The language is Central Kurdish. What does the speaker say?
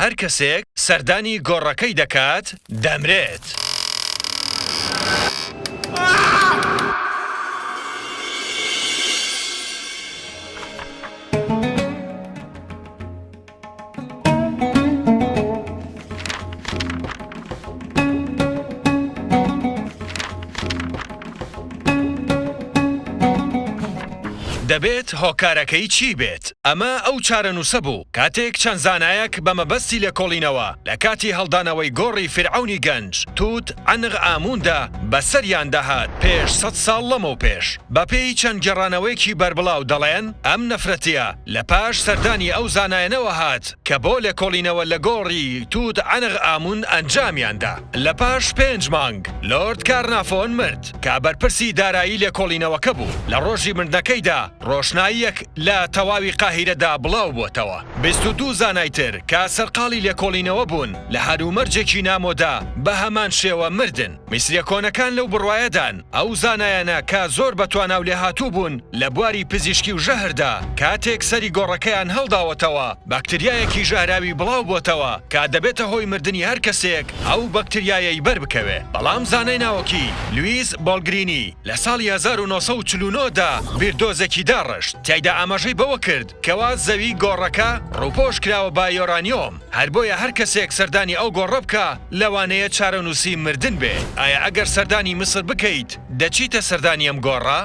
هەر کەسێک سەردانی گۆڕەکەی دەکات دەمرێت. دەبێت هۆکارەکەی چی بێت؟ ئەمە ئەو چارەنووسە بوو کاتێک چەند زانایەک بە مەبەستی لێکۆڵینەوە لە کاتی هەڵدانەوەی گۆڕی فرعونی گەنج توت عنغ ئاموندا بەسەریان دەهات پێش 100 ساڵ لەمەو پێش. بەپێی چەند گەڕانەوەیەکی بەربڵاو دەڵێن ئەم نەفرەتیە لە پاش سەردانی ئەو زانایەنەوە هات کە بۆ لێکۆڵینەوە لە گۆڕی توت عنغ ئامون ئەنجامیاندا. لە پاش 5 مانگ لۆرد کارنافۆن مرد کە بەرپرسی دارایی لێکۆڵینەوەکە بوو. لە ڕۆژی مردنەکەیدا ڕۆشناییەک لە تەواوی قاهیرەدا بڵاو بووەتەوە. 22 زانایتر کە سەرقاڵی لێکۆڵینەوە بوون لە هەرومەرجێکی نامۆدا بە هەمان شێوە مردن. میسریە کۆنەکان لەو بڕوایەدان ئەو زانایانە کە زۆر بەتوانا و لێهاتوو بوون لە بواری پزیشکی و ژەهردا کاتێک سەری گۆڕەکەیان هەڵداوەتەوە باکتریایەکی ژەهراوی بڵاو بووەتەوە کە دەبێتە هۆی مردنی هەر کەسێک ئەو باکتریایەی بەربکەوێ. بەڵام زانای ناوەکی لویس بۆلگرینی لە ساڵی 1949دا بیردۆزێکی داڕشت تیایدا ئاماژەی بەوە کرد کەوا زەوی گۆڕەکە ڕووپۆش کراوە با یۆرانیۆم. هەر بۆیە هەر کەسێک سەردانی ئەو گۆڕە بکە لەوانەیە چارەنووسی مردن بێ. ئایا ئەگەر سەردانی میسر بکەیت دەچیتە سەردانی ئەم گۆڕە؟